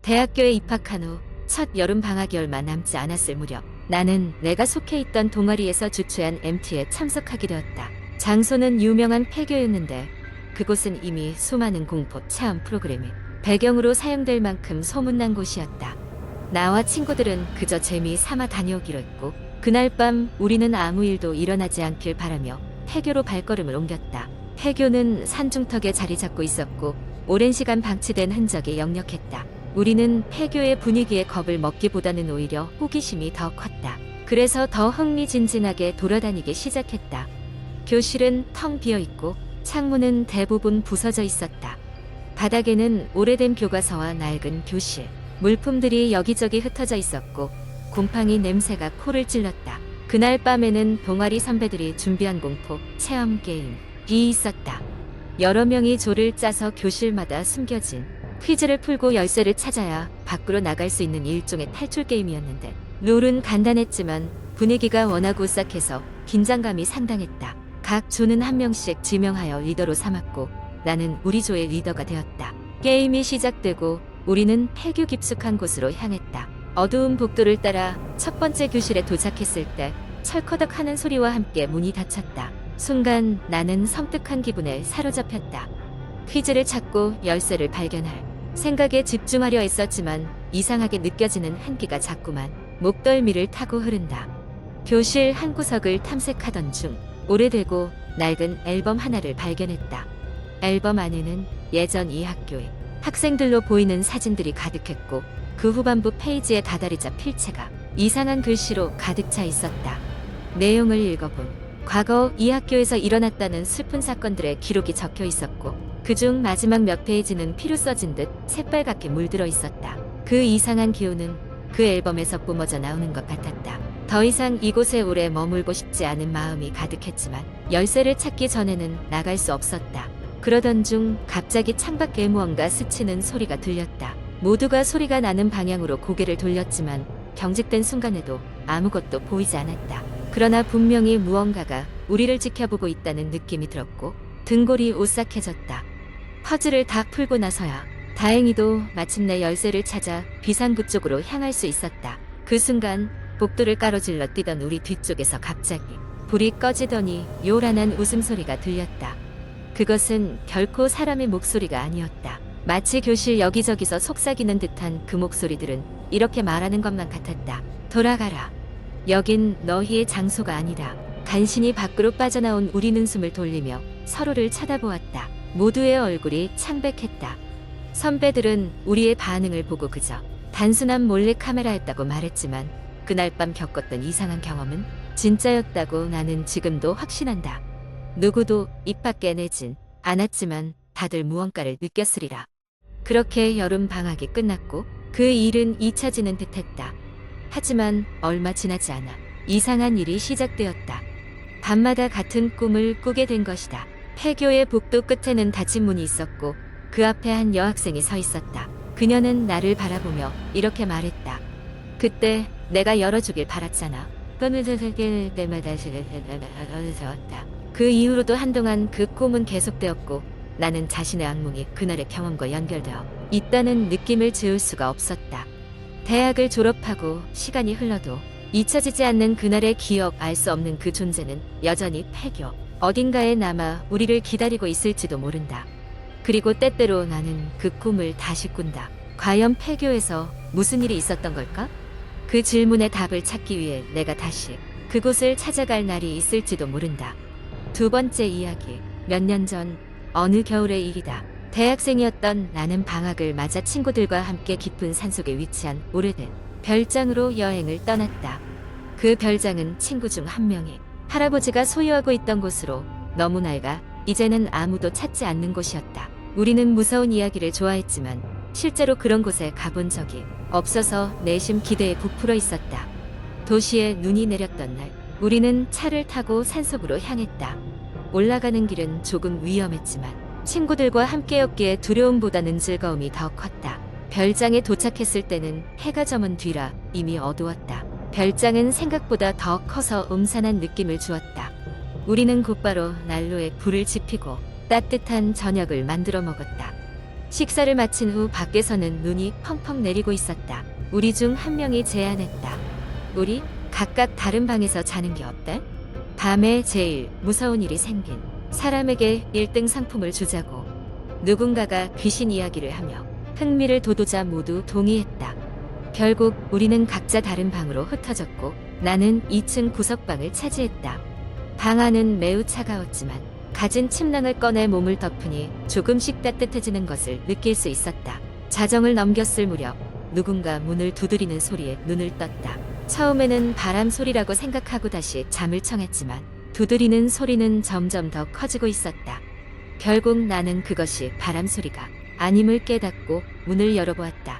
대학교에 입학한 후 첫 여름 방학이 얼마 남지 않았을 무렵 나는 내가 속해 있던 동아리에서 주최한 MT에 참석하게 되었다. 장소는 유명한 폐교였는데 그곳은 이미 수많은 공포 체험 프로그램이 배경으로 사용될 만큼 소문난 곳이었다. 나와 친구들은 그저 재미 삼아 다녀오기로 했고 그날 밤 우리는 아무 일도 일어나지 않길 바라며 폐교로 발걸음을 옮겼다. 폐교는 산중턱에 자리 잡고 있었고 오랜 시간 방치된 흔적이 역력했다. 우리는 폐교의 분위기에 겁을 먹기보다는 오히려 호기심이 더 컸다. 그래서 더 흥미진진하게 돌아다니기 시작했다. 교실은 텅 비어 있고 창문은 대부분 부서져 있었다. 바닥에는 오래된 교과서와 낡은 교실, 물품들이 여기저기 흩어져 있었고 곰팡이 냄새가 코를 찔렀다. 그날 밤에는 동아리 선배들이 준비한 공포 체험 게임이 있었다. 여러 명이 조를 짜서 교실마다 숨겨진 퀴즈를 풀고 열쇠를 찾아야 밖으로 나갈 수 있는 일종의 탈출 게임이었는데 룰은 간단했지만 분위기가 워낙 오싹해서 긴장감이 상당했다. 각 조는 한 명씩 지명하여 리더로 삼았고 나는 우리 조의 리더가 되었다. 게임이 시작되고 우리는 폐교 깊숙한 곳으로 향했다. 어두운 복도를 따라 첫 번째 교실에 도착했을 때 철커덕 하는 소리와 함께 문이 닫혔다. 순간 나는 섬뜩한 기분에 사로잡혔다. 퀴즈를 찾고 열쇠를 발견할 생각에 집중하려 했었지만 이상하게 느껴지는 한기가 자꾸만 목덜미를 타고 흐른다. 교실 한 구석을 탐색하던 중 오래되고 낡은 앨범 하나를 발견했다. 앨범 안에는 예전 이 학교의 학생들로 보이는 사진들이 가득했고 그 후반부 페이지에 다다리자 필체가 이상한 글씨로 가득 차 있었다. 내용을 읽어본 과거 이 학교에서 일어났다는 슬픈 사건들의 기록이 적혀 있었고 그중 마지막 몇 페이지는 피로 써진 듯 새빨갛게 물들어 있었다. 그 이상한 기운은 그 앨범에서 뿜어져 나오는 것 같았다. 더 이상 이곳에 오래 머물고 싶지 않은 마음이 가득했지만 열쇠를 찾기 전에는 나갈 수 없었다. 그러던 중 갑자기 창밖에 무언가 스치는 소리가 들렸다. 모두가 소리가 나는 방향으로 고개를 돌렸지만 경직된 순간에도 아무것도 보이지 않았다. 그러나 분명히 무언가가 우리를 지켜보고 있다는 느낌이 들었고 등골이 오싹해졌다. 퍼즐을 다 풀고 나서야 다행히도 마침내 열쇠를 찾아 비상구 쪽으로 향할 수 있었다. 그 순간 복도를 가로질러 뛰던 우리 뒤쪽에서 갑자기 불이 꺼지더니 요란한 웃음소리가 들렸다. 그것은 결코 사람의 목소리가 아니었다. 마치 교실 여기저기서 속삭이는 듯한 그 목소리들은 이렇게 말하는 것만 같았다. 돌아가라. 여긴 너희의 장소가 아니다. 간신히 밖으로 빠져나온 우리는 숨을 돌리며 서로를 쳐다보았다. 모두의 얼굴이 창백했다. 선배들은 우리의 반응을 보고 그저 단순한 몰래카메라였다고 말했지만 그날 밤 겪었던 이상한 경험은 진짜였다고 나는 지금도 확신한다. 누구도 입 밖에 내진 않았지만 다들 무언가를 느꼈으리라. 그렇게 여름 방학이 끝났고 그 일은 잊혀지는 듯했다. 하지만 얼마 지나지 않아 이상한 일이 시작되었다. 밤마다 같은 꿈을 꾸게 된 것이다. 폐교의 복도 끝에는 닫힌 문이 있었고 그 앞에 한 여학생이 서 있었다. 그녀는 나를 바라보며 이렇게 말했다. 그때 내가 열어주길 바랐잖아. 때마다 왔다. 그 이후로도 한동안 그 꿈은 계속되었고 나는 자신의 악몽이 그날의 경험과 연결되어 있다는 느낌을 지울 수가 없었다. 대학을 졸업하고 시간이 흘러도 잊혀지지 않는 그날의 기억, 알 수 없는 그 존재는 여전히 폐교 어딘가에 남아 우리를 기다리고 있을지도 모른다. 그리고 때때로 나는 그 꿈을 다시 꾼다. 과연 폐교에서 무슨 일이 있었던 걸까? 그 질문의 답을 찾기 위해 내가 다시 그곳을 찾아갈 날이 있을지도 모른다. 두 번째 이야기. 몇 년 전 어느 겨울의 일이다. 대학생이었던 나는 방학을 맞아 친구들과 함께 깊은 산속에 위치한 오래된 별장으로 여행을 떠났다. 그 별장은 친구 중 한 명이 할아버지가 소유하고 있던 곳으로 너무 낡아 이제는 아무도 찾지 않는 곳이었다. 우리는 무서운 이야기를 좋아했지만 실제로 그런 곳에 가본 적이 없어서 내심 기대에 부풀어 있었다. 도시에 눈이 내렸던 날 우리는 차를 타고 산속으로 향했다. 올라가는 길은 조금 위험했지만 친구들과 함께였기에 두려움보다는 즐거움이 더 컸다. 별장에 도착했을 때는 해가 저문 뒤라 이미 어두웠다. 별장은 생각보다 더 커서 음산한 느낌을 주었다. 우리는 곧바로 난로에 불을 지피고 따뜻한 저녁을 만들어 먹었다. 식사를 마친 후 밖에서는 눈이 펑펑 내리고 있었다. 우리 중 한 명이 제안했다. 우리 각각 다른 방에서 자는 게 어때? 밤에 제일 무서운 일이 생긴 사람에게 1등 상품을 주자고. 누군가가 귀신 이야기를 하며 흥미를 돋우자 모두 동의했다. 결국 우리는 각자 다른 방으로 흩어졌고 나는 2층 구석방을 차지했다. 방 안은 매우 차가웠지만 가진 침낭을 꺼내 몸을 덮으니 조금씩 따뜻해지는 것을 느낄 수 있었다. 자정을 넘겼을 무렵 누군가 문을 두드리는 소리에 눈을 떴다. 처음에는 바람 소리라고 생각하고 다시 잠을 청했지만 두드리는 소리는 점점 더 커지고 있었다. 결국 나는 그것이 바람 소리가 아님을 깨닫고 문을 열어보았다.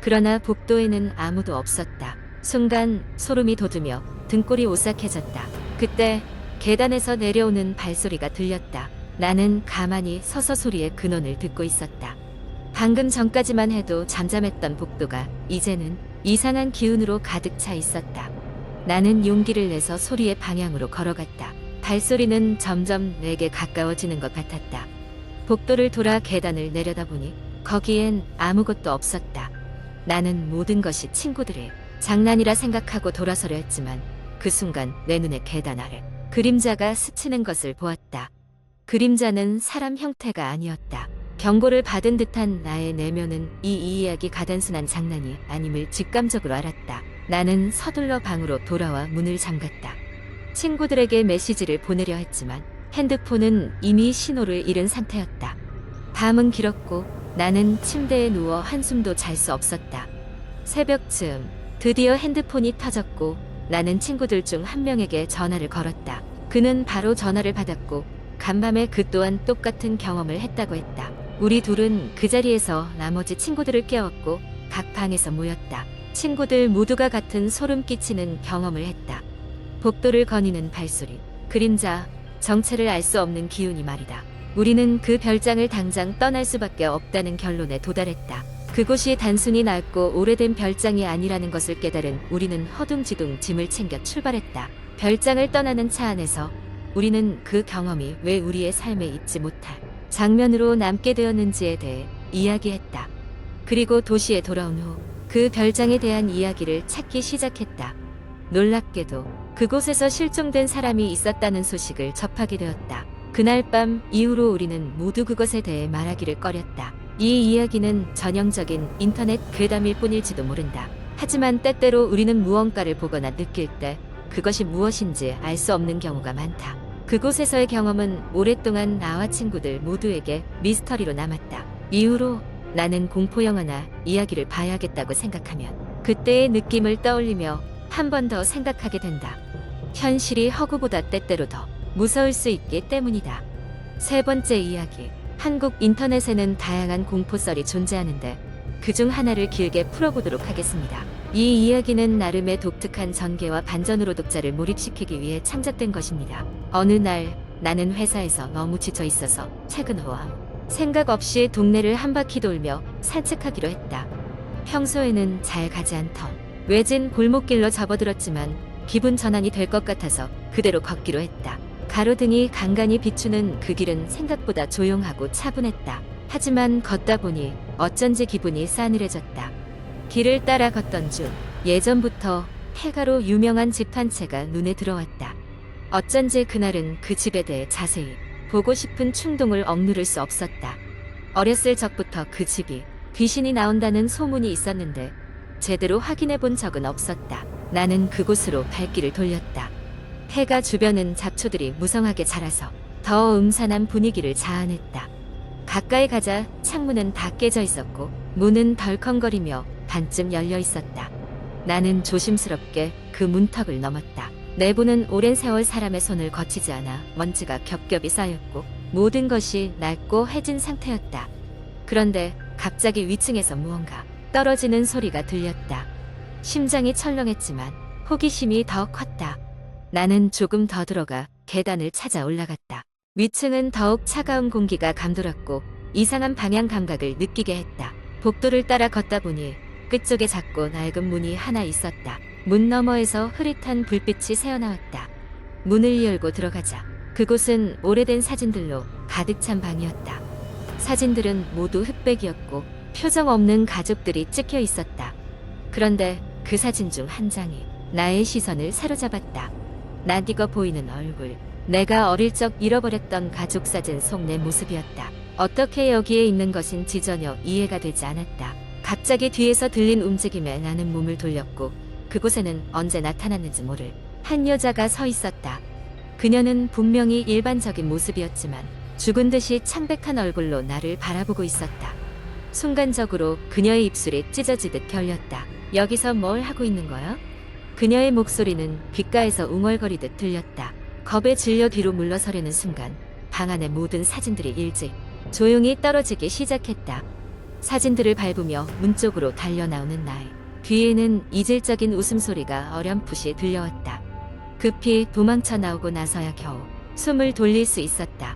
그러나 복도에는 아무도 없었다. 순간 소름이 돋으며 등골이 오싹해졌다. 그때 계단에서 내려오는 발소리가 들렸다. 나는 가만히 서서 소리의 근원을 듣고 있었다. 방금 전까지만 해도 잠잠했던 복도가 이제는 이상한 기운으로 가득 차 있었다. 나는 용기를 내서 소리의 방향으로 걸어갔다. 발소리는 점점 내게 가까워지는 것 같았다. 복도를 돌아 계단을 내려다보니 거기엔 아무것도 없었다. 나는 모든 것이 친구들의 장난이라 생각하고 돌아서려 했지만 그 순간 내 눈에 계단 아래 그림자가 스치는 것을 보았다. 그림자는 사람 형태가 아니었다. 경고를 받은 듯한 나의 내면은 이 이야기가 단순한 장난이 아님을 직감적으로 알았다. 나는 서둘러 방으로 돌아와 문을 잠갔다. 친구들에게 메시지를 보내려 했지만 핸드폰은 이미 신호를 잃은 상태였다. 밤은 길었고 나는 침대에 누워 한숨도 잘 수 없었다. 새벽쯤 드디어 핸드폰이 터졌고 나는 친구들 중 한 명에게 전화를 걸었다. 그는 바로 전화를 받았고 간밤에 그 또한 똑같은 경험을 했다고 했다. 우리 둘은 그 자리에서 나머지 친구들을 깨웠고 각 방에서 모였다. 친구들 모두가 같은 소름 끼치는 경험을 했다. 복도를 거니는 발소리, 그림자, 정체를 알 수 없는 기운이 말이다. 우리는 그 별장을 당장 떠날 수밖에 없다는 결론에 도달했다. 그곳이 단순히 낡고 오래된 별장이 아니라는 것을 깨달은 우리는 허둥지둥 짐을 챙겨 출발했다. 별장을 떠나는 차 안에서 우리는 그 경험이 왜 우리의 삶에 잊지 못할 장면으로 남게 되었는지에 대해 이야기했다. 그리고 도시에 돌아온 후 그 별장에 대한 이야기를 찾기 시작했다. 놀랍게도 그곳에서 실종된 사람이 있었다는 소식을 접하게 되었다. 그날 밤 이후로 우리는 모두 그것에 대해 말하기를 꺼렸다. 이 이야기는 전형적인 인터넷 괴담일 뿐일지도 모른다. 하지만 때때로 우리는 무언가를 보거나 느낄 때 그것이 무엇인지 알 수 없는 경우가 많다. 그곳에서의 경험은 오랫동안 나와 친구들 모두에게 미스터리로 남았다. 이후로 나는 공포영화나 이야기를 봐야겠다고 생각하면 그때의 느낌을 떠올리며 한 번 더 생각하게 된다. 현실이 허구보다 때때로 더 무서울 수 있기 때문이다. 세 번째 이야기. 한국 인터넷에는 다양한 공포썰이 존재하는데 그중 하나를 길게 풀어보도록 하겠습니다. 이 이야기는 나름의 독특한 전개와 반전으로 독자를 몰입시키기 위해 창작된 것입니다. 어느 날 나는 회사에서 너무 지쳐 있어서 퇴근 후 아무 생각 없이 동네를 한 바퀴 돌며 산책하기로 했다. 평소에는 잘 가지 않던 외진 골목길로 접어들었지만 기분 전환이 될 것 같아서 그대로 걷기로 했다. 가로등이 간간히 비추는 그 길은 생각보다 조용하고 차분했다. 하지만 걷다 보니 어쩐지 기분이 싸늘해졌다. 길을 따라 걷던 중 예전부터 폐가로 유명한 집 한 채가 눈에 들어왔다. 어쩐지 그날은 그 집에 대해 자세히 보고 싶은 충동을 억누를 수 없었다. 어렸을 적부터 그 집이 귀신이 나온다는 소문이 있었는데 제대로 확인해 본 적은 없었다. 나는 그곳으로 발길을 돌렸다. 폐가 주변은 잡초들이 무성하게 자라서 더 음산한 분위기를 자아냈다. 가까이 가자 창문은 다 깨져 있었고 문은 덜컹거리며 반쯤 열려 있었다. 나는 조심스럽게 그 문턱을 넘었다. 내부는 오랜 세월 사람의 손을 거치지 않아 먼지가 겹겹이 쌓였고 모든 것이 낡고 해진 상태였다. 그런데 갑자기 위층에서 무언가 떨어지는 소리가 들렸다. 심장이 철렁했지만 호기심이 더 컸다. 나는 조금 더 들어가 계단을 찾아 올라갔다. 위층은 더욱 차가운 공기가 감돌았고 이상한 방향 감각을 느끼게 했다. 복도를 따라 걷다 보니 끝쪽에 작고 낡은 문이 하나 있었다. 문 너머에서 흐릿한 불빛이 새어나왔다. 문을 열고 들어가자 그곳은 오래된 사진들로 가득 찬 방이었다. 사진들은 모두 흑백이었고 표정 없는 가족들이 찍혀 있었다. 그런데 그 사진 중 한 장이 나의 시선을 사로잡았다. 낯익어 보이는 얼굴. 내가 어릴 적 잃어버렸던 가족 사진 속 내 모습이었다. 어떻게 여기에 있는 것인지 전혀 이해가 되지 않았다. 갑자기 뒤에서 들린 움직임에 나는 몸을 돌렸고 그곳에는 언제 나타났는지 모를 한 여자가 서 있었다. 그녀는 분명히 일반적인 모습이었지만 죽은 듯이 창백한 얼굴로 나를 바라보고 있었다. 순간적으로 그녀의 입술이 찢어지듯 결렸다. 여기서 뭘 하고 있는 거야? 그녀의 목소리는 귓가에서 웅얼거리듯 들렸다. 겁에 질려 뒤로 물러서려는 순간 방 안의 모든 사진들이 일찍 조용히 떨어지기 시작했다. 사진들을 밟으며 문 쪽으로 달려나오는 나의 뒤에는 이질적인 웃음소리가 어렴풋이 들려왔다. 급히 도망쳐 나오고 나서야 겨우 숨을 돌릴 수 있었다.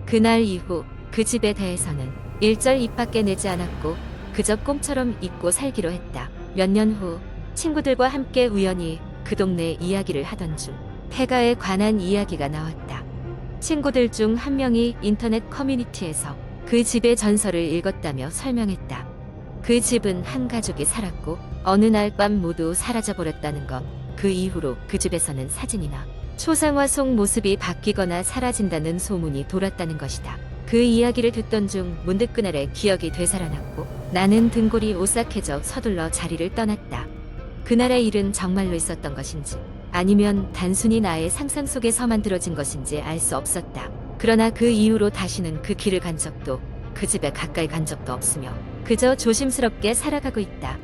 그날 이후 그 집에 대해서는 일절 입 밖에 내지 않았고 그저 꿈처럼 잊고 살기로 했다. 몇 년 후 친구들과 함께 우연히 그 동네 이야기를 하던 중 폐가에 관한 이야기가 나왔다. 친구들 중 한 명이 인터넷 커뮤니티에서 그 집의 전설을 읽었다며 설명했다. 그 집은 한 가족이 살았고 어느 날 밤 모두 사라져버렸다는 것. 그 이후로 그 집에서는 사진이나 초상화 속 모습이 바뀌거나 사라진다는 소문이 돌았다는 것이다. 그 이야기를 듣던 중 문득 그날의 기억이 되살아났고 나는 등골이 오싹해져 서둘러 자리를 떠났다. 그날의 일은 정말로 있었던 것인지 아니면 단순히 나의 상상 속에서 만들어진 것인지 알 수 없었다. 그러나 그 이후로 다시는 그 길을 간 적도 그 집에 가까이 간 적도 없으며 그저 조심스럽게 살아가고 있다.